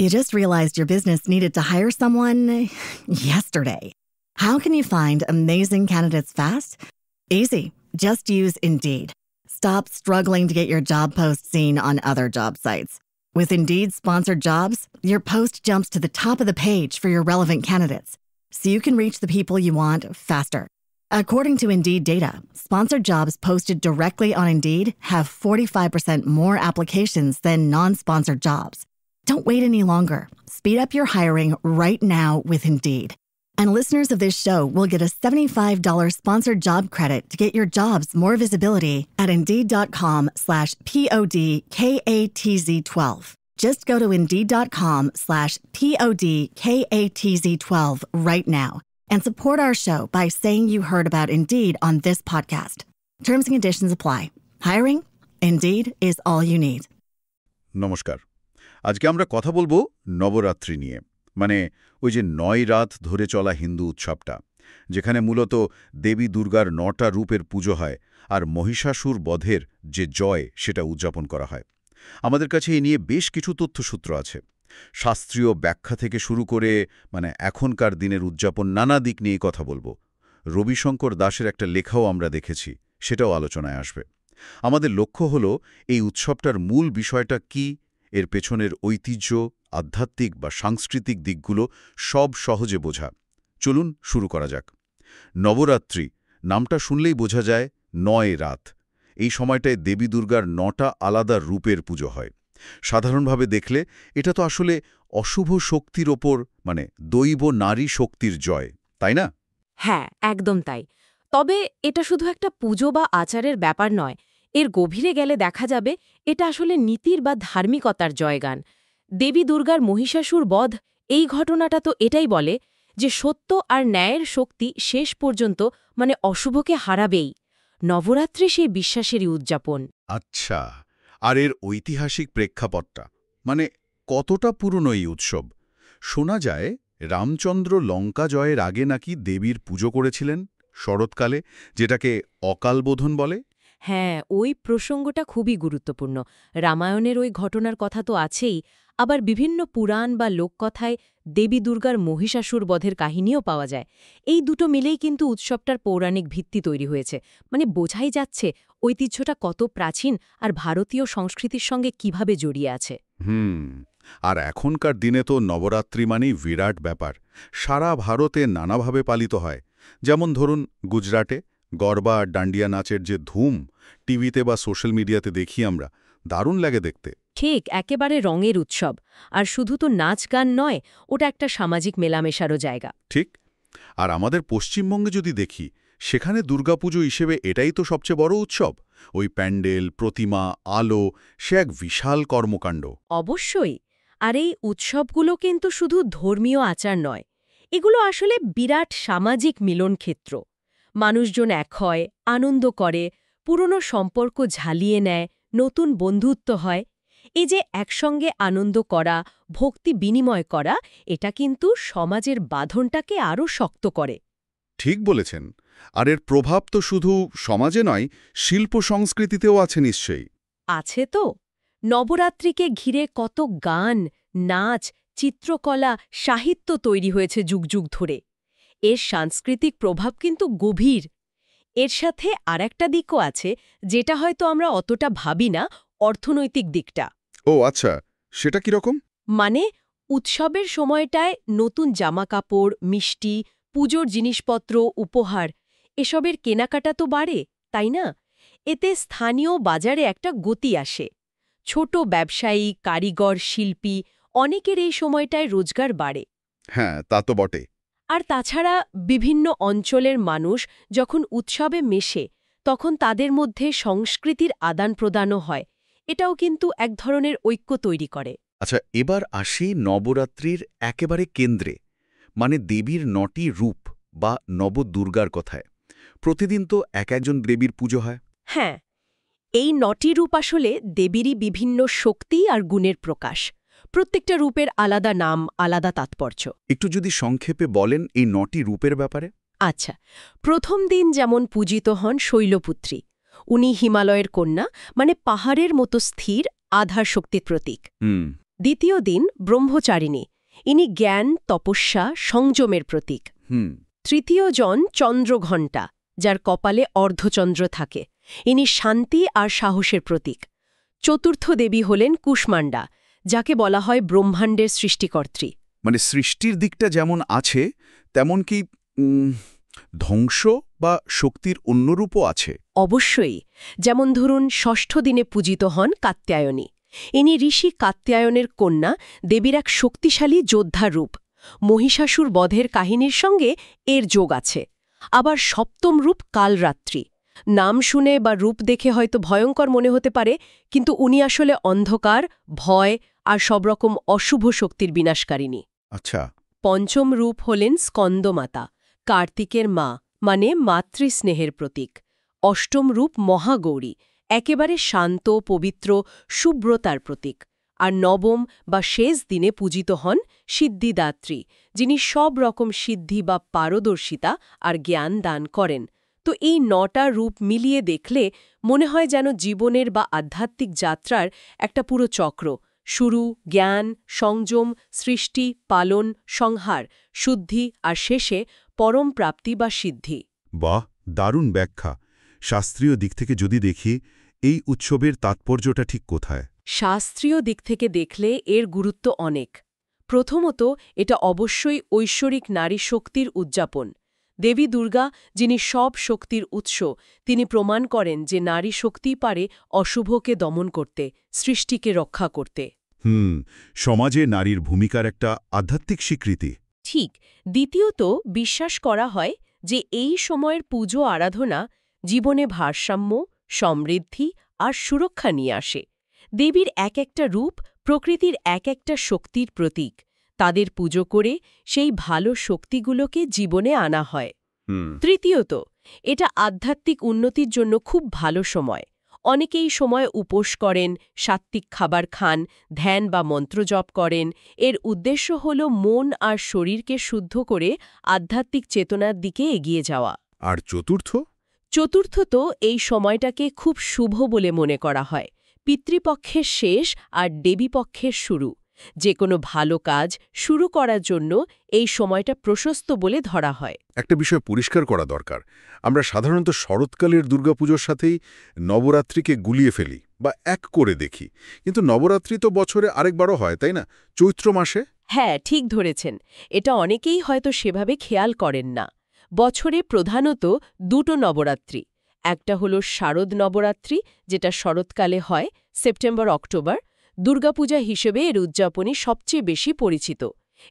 You just realized your business needed to hire someone yesterday. How can you find amazing candidates fast? Easy. Just use Indeed. Stop struggling to get your job post seen on other job sites. With Indeed sponsored jobs, your post jumps to the top of the page for your relevant candidates, so you can reach the people you want faster. According to Indeed data, sponsored jobs posted directly on Indeed have 45% more applications than non-sponsored jobs. Don't wait any longer. Speed up your hiring right now with Indeed. And listeners of this show will get a $75 sponsored job credit to get your jobs more visibility at Indeed.com/PODKATZ12. Just go to Indeed.com/PODKATZ12 right now and support our show by saying you heard about Indeed on this podcast. Terms and conditions apply. Hiring? Indeed is all you need. নমস্কার। আজকে আমরা কথা বলবো নবরাত্রি নিয়ে, মানে ওই যে ৯ রাত ধরে চলা হিন্দু উৎসবটা, যেখানে মূলত দেবী দুর্গার ৯টা রূপের পুজো হয় আর মহিষাসুর বধের যে জয় সেটা উদযাপন করা হয়। আমাদের কাছে এই নিয়ে বেশ কিছু তথ্যসূত্র আছে। শাস্ত্রীয় ব্যাখ্যা থেকে শুরু করে এখনকার দিনের উদযাপন নানা দিক নিয়ে কথা বলবো। রবিশঙ্কর দাসের একটা লেখাও আমরা দেখেছি, সেটাও আলোচনায় আসবে। আমাদের লক্ষ্য হলো এই উৎসবটার মূল বিষয়টা কি, এর পেছনের ঐতিহ্য, আধ্যাত্মিক বা সাংস্কৃতিক দিকগুলো সব সহজে বোঝা। চলুন শুরু করা যাক। নবরাত্রি নামটা শুনলেই বোঝা যায় ৯ রাত। এই সময়টায় দেবী দুর্গার ৯টা আলাদা রূপের পুজো হয়। সাধারণভাবে দেখলে এটা তো আসলে অশুভ শক্তির ওপর, মানে দৈব নারী শক্তির জয়, তাই না? হ্যাঁ, একদম তাই। তবে এটা শুধু একটা পুজো বা আচারের ব্যাপার নয়। এর গভীরে গেলে দেখা যাবে এটা আসলে নীতির বা ধার্মিকতার জয়গান। দেবী দুর্গার মহিষাসুর বধ, এই ঘটনাটা তো এটাই বলে যে সত্য আর ন্যায়ের শক্তি শেষ পর্যন্ত অশুভকে হারাবেই। নবরাত্রি সেই বিশ্বাসেরই উদযাপন। আচ্ছা, আর এর ঐতিহাসিক প্রেক্ষাপটটা, মানে কতটা পুরনো এই উৎসব? শোনা যায় রামচন্দ্র লঙ্কা জয়ের আগে নাকি দেবীর পুজো করেছিলেন শরৎকালে, যেটাকে অকালবোধন বলে। হ্যাঁ, ওই প্রসঙ্গটা খুবই গুরুত্বপূর্ণ। রামায়ণের ওই ঘটনার কথা তো আছেই, আবার বিভিন্ন পুরাণ বা লোককথায় দেবী দুর্গার মহিষাসুর বধের কাহিনীও পাওয়া যায়। এই দুটো মিলেই কিন্তু উৎসবটার পৌরাণিক ভিত্তি তৈরি হয়েছে। বোঝাই যাচ্ছে ঐতিহ্যটা কত প্রাচীন আর ভারতীয় সংস্কৃতির সঙ্গে কিভাবে জড়িয়ে আছে। আর এখনকার দিনে তো নবরাত্রি মানেই বিরাট ব্যাপার। সারা ভারতে নানাভাবে পালিত হয়। যেমন ধরুন গুজরাটে গরবা আর ডান্ডিয়া নাচের যে ধুম, টিভিতে বা সোশ্যাল মিডিয়াতে দেখি আমরা, দারুণ লাগে দেখতে। ঠিক, একেবারে রঙের উৎসব। আর শুধু তো নাচ গান নয়, ওটা একটা সামাজিক মেলামেশারও জায়গা। ঠিক। আর আমাদের পশ্চিমবঙ্গে যদি দেখি, সেখানে দুর্গাপুজো হিসেবে এটাই তো সবচেয়ে বড় উৎসব। ওই প্যান্ডেল, প্রতিমা, আলো, সে এক বিশাল কর্মকাণ্ড। অবশ্যই। আর এই উৎসবগুলো কিন্তু শুধু ধর্মীয় আচার নয়, এগুলো আসলে বিরাট সামাজিক মিলনক্ষেত্র। মানুষজন এক হয়, আনন্দ করে, পুরনো সম্পর্ক ঝালিয়ে নেয়, নতুন বন্ধুত্ব হয়। এই যে একসঙ্গে আনন্দ করা, ভক্তি বিনিময় করা, এটা কিন্তু সমাজের বাঁধনটাকে আরও শক্ত করে। ঠিক বলেছেন। আর এর প্রভাব তো শুধু সমাজে নয়, শিল্প সংস্কৃতিতেও আছে নিশ্চয়ই। আছে তো। নবরাত্রিকে ঘিরে কত গান, নাচ, চিত্রকলা, সাহিত্য তৈরি হয়েছে যুগ যুগ ধরে। এর সাংস্কৃতিক প্রভাব কিন্তু গভীর। এর সাথে আরেকটা দিকও আছে, যেটা হয়তো আমরা অতটা ভাবি না, অর্থনৈতিক দিকটা। ও আচ্ছা, সেটা কিরকম? উৎসবের সময়টায় নতুন জামাকাপড়, মিষ্টি, পুজোর জিনিসপত্র, উপহার, এসবের কেনাকাটা তো বাড়ে, তাই না? এতে স্থানীয় বাজারে একটা গতি আসে। ছোট ব্যবসায়ী, কারিগর, শিল্পী, অনেকের এই সময়টায় রোজগার বাড়ে। হ্যাঁ, তা তো বটে। আর তাছাড়া বিভিন্ন অঞ্চলের মানুষ যখন উৎসবে মেশে, তখন তাদের মধ্যে সংস্কৃতির আদান প্রদানও হয়। এটাও কিন্তু এক ধরনের ঐক্য তৈরি করে। আচ্ছা, এবার আসি নবরাত্রির একেবারে কেন্দ্রে, মানে দেবীর ৯টি রূপ বা নবদুর্গার কথায়। প্রতিদিন তো একজন দেবীর পুজো হয়। হ্যাঁ, এই ৯টি রূপ আসলে দেবীরই বিভিন্ন শক্তি আর গুণের প্রকাশ। প্রত্যেকটা রূপের আলাদা নাম, আলাদা তাৎপর্য। একটু যদি সংক্ষেপে বলেন এই ৯টি রূপের ব্যাপারে। আচ্ছা, প্রথম দিন যেমন পূজিত হন শৈলপুত্রী। উনি হিমালয়ের কন্যা, পাহাড়ের মতো স্থির, আধার শক্তির প্রতীক। দ্বিতীয় দিন ব্রহ্মচারিণী, ইনি জ্ঞান, তপস্যা, সংযমের প্রতীক। তৃতীয় জন চন্দ্রঘণ্টা, যার কপালে অর্ধচন্দ্র থাকে, ইনি শান্তি আর সাহসের প্রতীক। চতুর্থ দেবী হলেন কুষ্মাণ্ডা, যাকে বলা হয় ব্রহ্মাণ্ডের সৃষ্টিকর্ত্রী। মানে সৃষ্টির দিকটা যেমন আছে তেমন কি ধ্বংস বা শক্তির অন্য রূপও আছে? অবশ্যই। যেমন ধরুন, ষষ্ঠ দিনে পূজিত হন কাত্যায়নী। ইনি ঋষি কাত্যায়নের কন্যা, দেবীর এক শক্তিশালী যোদ্ধার রূপ। মহিষাসুর বধের কাহিনীর সঙ্গে এর যোগ আছে। আবার সপ্তম রূপ কালরাত্রি। নাম শুনে বা রূপ দেখে হয়তো ভয়ঙ্কর মনে হতে পারে, কিন্তু উনি আসলে অন্ধকার, ভয় আর সব রকম অশুভ শক্তির বিনাশকারিণী। আচ্ছা। পঞ্চম রূপ হলেন স্কন্দমাতা, কার্তিকের মা, মানে মাতৃস্নেহের প্রতীক। অষ্টম রূপ মহাগৌরী, একেবারে শান্ত, পবিত্র, শুভ্রতার প্রতীক। আর নবম বা শেষ দিনে পূজিত হন সিদ্ধিদাত্রী, যিনি সব রকম সিদ্ধি বা পারদর্শিতা আর জ্ঞান দান করেন। তো এই ৯টা রূপ মিলিয়ে দেখলে মনে হয় যেন জীবনের বা আধ্যাত্মিক যাত্রার একটা পুরো চক্র। শুরু, জ্ঞান, সংযম, সৃষ্টি, পালন, সংহার, শুদ্ধি আর শেষে পরম প্রাপ্তি বা সিদ্ধি। বাহ, দারুণ ব্যাখ্যা। শাস্ত্রীয় দিক থেকে যদি দেখি, এই উৎসবের তাৎপর্যটা ঠিক কোথায়? শাস্ত্রীয় দিক থেকে দেখলে এর গুরুত্ব অনেক। প্রথমত, এটা অবশ্যই ঐশ্বরিক নারী শক্তির উদযাপন। দেবী দুর্গা, যিনি সব শক্তির উৎস, তিনি প্রমাণ করেন যে নারী শক্তিই পারে অশুভকে দমন করতে, সৃষ্টিকে রক্ষা করতে। সমাজে নারীর ভূমিকার একটা আধ্যাত্মিক স্বীকৃতি। ঠিক। দ্বিতীয়ত, বিশ্বাস করা হয় যে এই সময়ের পুজো আরাধনা জীবনে ভারসাম্য, সমৃদ্ধি আর সুরক্ষা নিয়ে আসে। দেবীর এক একটা রূপ প্রকৃতির এক একটা শক্তির প্রতীক। তাদের পুজো করে সেই ভালো শক্তিগুলোকে জীবনে আনা হয়। তৃতীয়ত, এটা আধ্যাত্মিক উন্নতির জন্য খুব ভালো সময়। অনেকেই সময় উপোস করেন, সাত্ত্বিক খাবার খান, ধ্যান বা মন্ত্রজপ করেন। এর উদ্দেশ্য হল মন আর শরীরকে শুদ্ধ করে আধ্যাত্মিক চেতনার দিকে এগিয়ে যাওয়া। আর চতুর্থত, এই সময়টাকে খুব শুভ বলে মনে করা হয়। পিতৃপক্ষের শেষ আর দেবীপক্ষের শুরু। যে কোনো ভালো কাজ শুরু করার জন্য এই সময়টা প্রশস্ত বলে ধরা হয়। একটা বিষয় পরিষ্কার করা দরকার। আমরা সাধারণত শরৎকালের দুর্গাপুজোর সাথেই নবরাত্রিকে গুলিয়ে ফেলি বা এক করে দেখি, কিন্তু নবরাত্রি তো বছরে আরেকবারও হয়, তাই না? চৈত্র মাসে। হ্যাঁ, ঠিক ধরেছেন। এটা অনেকেই হয়তো সেভাবে খেয়াল করেন না। বছরে প্রধানত দুটো নবরাত্রি। একটা হলো শারদ নবরাত্রি, যেটা শরৎকালে হয়, সেপ্টেম্বর-অক্টোবর। দুর্গাপূজা হিসেবে এর উদযাপনই সবচেয়ে বেশি পরিচিত।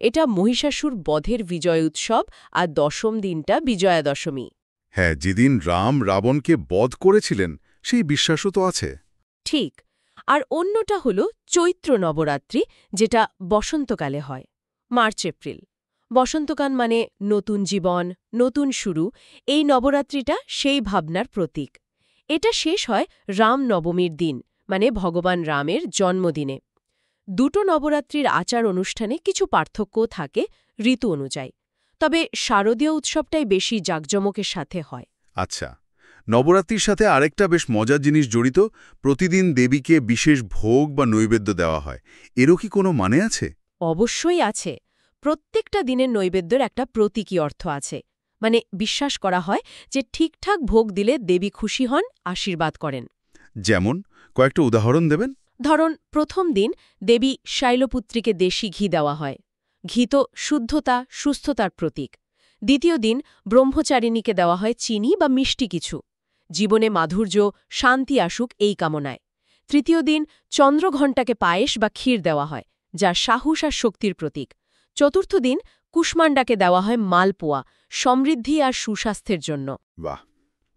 এটা মহিষাসুর বধের বিজয় উৎসব, আর দশম দিনটা বিজয়া দশমী। হ্যাঁ, যেদিন রাম রাবণকে বধ করেছিলেন, সেই বিশ্বাসও তো আছে। ঠিক। আর অন্যটা হলো চৈত্র নবরাত্রি, যেটা বসন্তকালে হয়, মার্চ-এপ্রিল। বসন্তকাল মানে নতুন জীবন, নতুন শুরু। এই নবরাত্রিটা সেই ভাবনার প্রতীক। এটা শেষ হয় রাম নবমীর দিন, মানে ভগবান রামের জন্মদিনে। দুটো নবরাত্রির আচার অনুষ্ঠানে কিছু পার্থক্যও থাকে ঋতু অনুযায়ী, তবে শারদীয় উৎসবটাই বেশি জাঁকজমকের সাথে হয়। আচ্ছা, নবরাত্রির সাথে আরেকটা বেশ মজার জিনিস জড়িত। প্রতিদিন দেবীকে বিশেষ ভোগ বা নৈবেদ্য দেওয়া হয়। এরও কি কোনো মানে আছে? অবশ্যই আছে। প্রত্যেকটা দিনের নৈবেদ্যের একটা প্রতীকী অর্থ আছে। মানে বিশ্বাস করা হয় যে ঠিকঠাক ভোগ দিলে দেবী খুশি হন, আশীর্বাদ করেন। যেমন কয়েকটা উদাহরণ দেবেন? ধরুন, প্রথম দিন দেবী শৈলপুত্রীকে দেশি ঘি দেওয়া হয়। ঘি তো শুদ্ধতা, সুস্থতার প্রতীক। দ্বিতীয় দিন ব্রহ্মচারিণীকে দেওয়া হয় চিনি বা মিষ্টি কিছু। জীবনে মাধুর্য, শান্তি আসুক এই কামনায়। তৃতীয় দিন চন্দ্রঘণ্টাকে পায়েস বা ক্ষীর দেওয়া হয়, যা সাহস আর শক্তির প্রতীক। চতুর্থ দিন কুষ্মাণ্ডাকে দেওয়া হয় মালপোয়া, সমৃদ্ধি আর সুস্বাস্থ্যের জন্য। বাহ,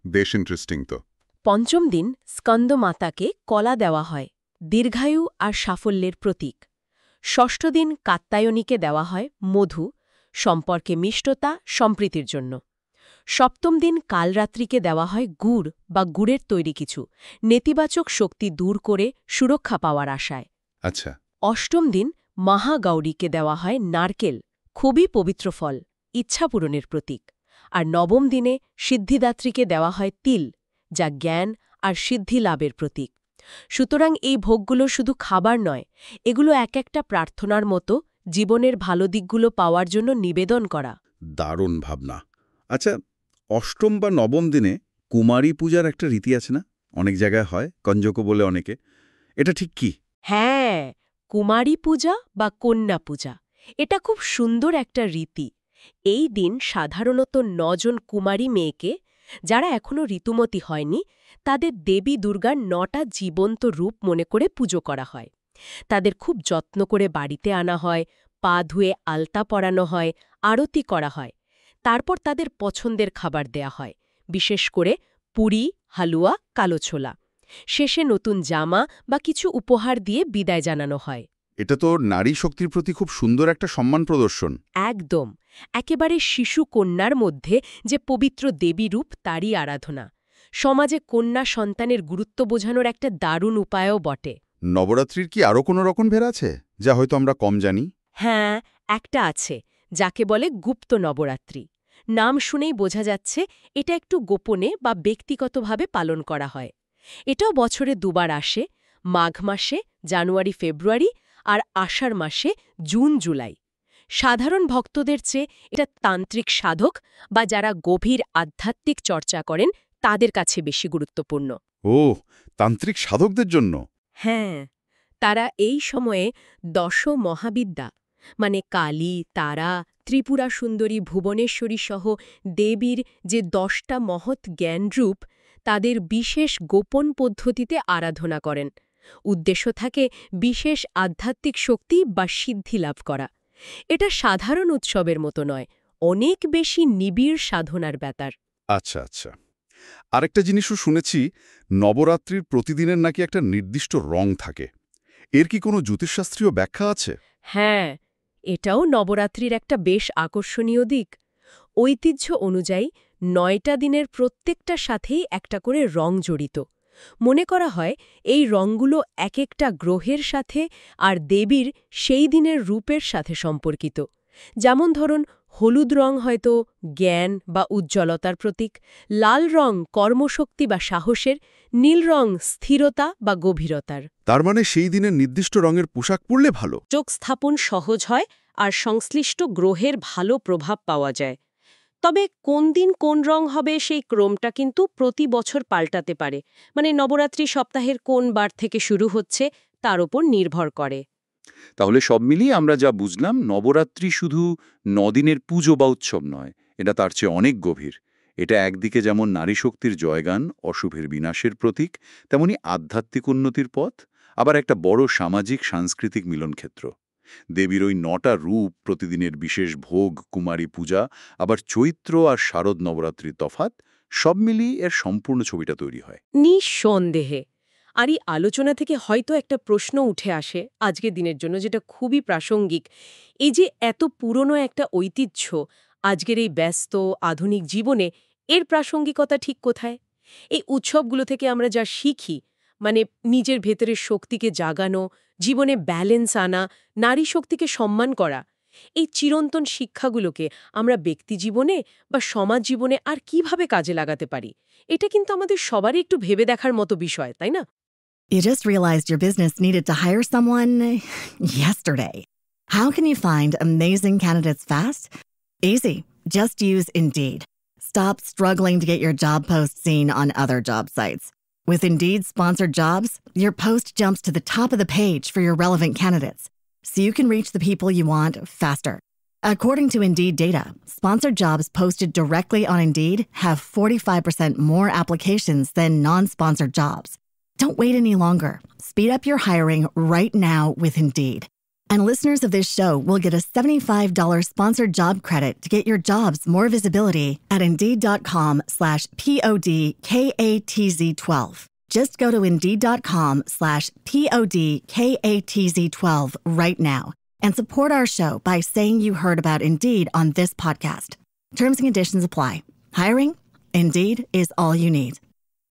বেশ ইন্টারেস্টিং তো। পঞ্চম দিন স্কন্দমাতাকে কলা দেওয়া হয়, দীর্ঘায়ু আর সাফল্যের প্রতীক। ষষ্ঠ দিন কাত্যায়নীকে দেওয়া হয় মধু, সম্পর্কে মিষ্টতা, সম্প্রীতির জন্য। সপ্তম দিন কালরাত্রিকে দেওয়া হয় গুড় বা গুড়ের তৈরি কিছু, নেতিবাচক শক্তি দূর করে সুরক্ষা পাওয়ার আশায়। আচ্ছা। অষ্টম দিন মহাগৌরীকে দেওয়া হয় নারকেল, খুবই পবিত্র ফল, ইচ্ছা পূরণের প্রতীক। আর নবম দিনে সিদ্ধিদাত্রীকে দেওয়া হয় তিল, যা জ্ঞান আর সিদ্ধি লাভের প্রতীক। সুতরাং এই ভোগগুলো শুধু খাবার নয়, এগুলো এক একটা প্রার্থনার মতো জীবনের ভালো দিকগুলো পাওয়ার জন্য নিবেদন করা। দারুণ ভাবনা। আচ্ছা, অষ্টম বা নবম দিনে কুমারী পূজার একটা রীতি আছে না? অনেক জায়গায় হয়, কঞ্জকও বলে অনেকে। এটা ঠিক কি? হ্যাঁ, কুমারী পূজা বা কন্যা পূজা, এটা খুব সুন্দর একটা রীতি। এই দিন সাধারণত 9 জন কুমারী মেয়েকে, যারা এখনো ঋতুমতী হয়নি, তাদের দেবী দুর্গার 9টা জীবন্ত রূপ মনে করে পুজো করা হয়। তাদের খুব যত্ন করে বাড়িতে আনা হয়, পা ধুয়ে আলতা পরানো হয়, আরতি করা হয়। তারপর তাদের পছন্দের খাবার দেয়া হয়, বিশেষ করে পুরি, হালুয়া, কালো ছোলা। শেষে নতুন জামা বা কিছু উপহার দিয়ে বিদায় জানানো হয়। এটা তো নারী শক্তির প্রতি খুব সুন্দর একটা সম্মান প্রদর্শন। একদম, একেবারে শিশু কন্যার মধ্যে যে পবিত্র দেবী রূপ, তারই আরাধনা। সমাজে কন্যা সন্তানের গুরুত্ব বোঝানোর একটা দারুণ উপায়ও বটে। নবরাত্রির কি আরও কোনো রকম ভের আছে, যা হয়তো আমরা কম জানি? হ্যাঁ, একটা আছে, যাকে বলে গুপ্ত নবরাত্রি। নাম শুনেই বোঝা যাচ্ছে এটা একটু গোপনে বা ব্যক্তিগতভাবে পালন করা হয়। এটাও বছরে দুবার আসে, মাঘ মাসে জানুয়ারি ফেব্রুয়ারি আর আষাঢ় মাসে জুন জুলাই। সাধারণ ভক্তদের চেয়ে এটা তান্ত্রিক সাধক বা যারা গভীর আধ্যাত্মিক চর্চা করেন তাদের কাছে বেশি গুরুত্বপূর্ণ। ও, তান্ত্রিক সাধকদের জন্য? হ্যাঁ, তারা এই সময়ে দশ মহাবিদ্যা মানে কালী, তারা, ত্রিপুরা সুন্দরী, ভুবনেশ্বরী সহ দেবীর যে 10টা মহৎ জ্ঞানরূপ, তাদের বিশেষ গোপন পদ্ধতিতে আরাধনা করেন। উদ্দেশ্য থাকে বিশেষ আধ্যাত্মিক শক্তি বা সিদ্ধি লাভ করা। এটা সাধারণ উৎসবের মতো নয়, অনেক বেশি নিবিড় সাধনার ব্যাপার। আচ্ছা আচ্ছা। আরেকটা জিনিসও শুনেছি, নবরাত্রির প্রতিদিনের নাকি একটা নির্দিষ্ট রং থাকে। এর কি কোনো জ্যোতিষশাস্ত্রীয় ব্যাখ্যা আছে? হ্যাঁ, এটাও নবরাত্রির একটা বেশ আকর্ষণীয় দিক। ঐতিহ্য অনুযায়ী 9টা দিনের প্রত্যেকটার সাথেই একটা করে রং জড়িত। মনে করা হয় এই রঙগুলো এক একটা গ্রহের সাথে আর দেবীর সেই দিনের রূপের সাথে সম্পর্কিত। যেমন ধরুন, হলুদ রং হয়তো জ্ঞান বা উজ্জ্বলতার প্রতীক, লাল রং কর্মশক্তি বা সাহসের, নীল রং স্থিরতা বা গভীরতার। তার মানে সেই দিনের নির্দিষ্ট রঙের পোশাক পরলে ভালো? চোখ স্থাপন সহজ হয় আর সংশ্লিষ্ট গ্রহের ভালো প্রভাব পাওয়া যায়। তবে কোন দিন কোন রং হবে সেই ক্রমটা কিন্তু প্রতি বছর পাল্টাতে পারে, মানে নবরাত্রি সপ্তাহের কোন বার থেকে শুরু হচ্ছে তার উপর নির্ভর করে। তাহলে সব মিলিয়ে আমরা যা বুঝলাম, নবরাত্রি শুধু 9 দিনের পুজো বা উৎসব নয়, এটা তার চেয়ে অনেক গভীর। এটা একদিকে যেমন নারী শক্তির জয়গান, অশুভের বিনাশের প্রতীক, তেমনি আধ্যাত্মিক উন্নতির পথ, আবার একটা বড় সামাজিক সাংস্কৃতিক মিলনক্ষেত্র। দেবীর ওই 9টা রূপ, প্রতিদিনের বিশেষ ভোগ, কুমারী পূজা, আবার চৈত্র আর শারদ নবরাত্রির তফাৎ, সব মিলিয়ে এর সম্পূর্ণ ছবিটা তৈরি হয়। নিঃসন্দেহে। আর এই আলোচনা থেকে হয়তো একটা প্রশ্ন উঠে আসে আজকের দিনের জন্য, যেটা খুবই প্রাসঙ্গিক। এই যে এত পুরনো একটা ঐতিহ্য, আজকের এই ব্যস্ত আধুনিক জীবনে এর প্রাসঙ্গিকতা ঠিক কোথায়? এই উৎসবগুলো থেকে আমরা যা শিখি, মানে নিজের ভেতরের শক্তিকে জাগানো, জীবনে ব্যালেন্স আনা, নারী শক্তিকে সম্মান করা, এই চিরন্তন শিক্ষাগুলোকে আমরা ব্যক্তি জীবনে বা সমাজ জীবনে আর কিভাবে কাজে লাগাতে পারি, এটা কিন্তু আমাদের সবারই একটু ভেবে দেখার মতো বিষয়, তাই না? You just realized your business needed to hire someone yesterday. How can you find amazing candidates fast? Easy. Just use Indeed. Stop struggling to get your job post seen on other job sites. With Indeed sponsored jobs, your post jumps to the top of the page for your relevant candidates, so you can reach the people you want faster. According to Indeed data, sponsored jobs posted directly on Indeed have 45% more applications than non-sponsored jobs. Don't wait any longer. Speed up your hiring right now with Indeed. And listeners of this show will get a $75 sponsored job credit to get your jobs more visibility at Indeed.com/PODKATZ12. Just go to Indeed.com/PODKATZ12 right now and support our show by saying you heard about Indeed on this podcast. Terms and conditions apply. Hiring? Indeed is all you need.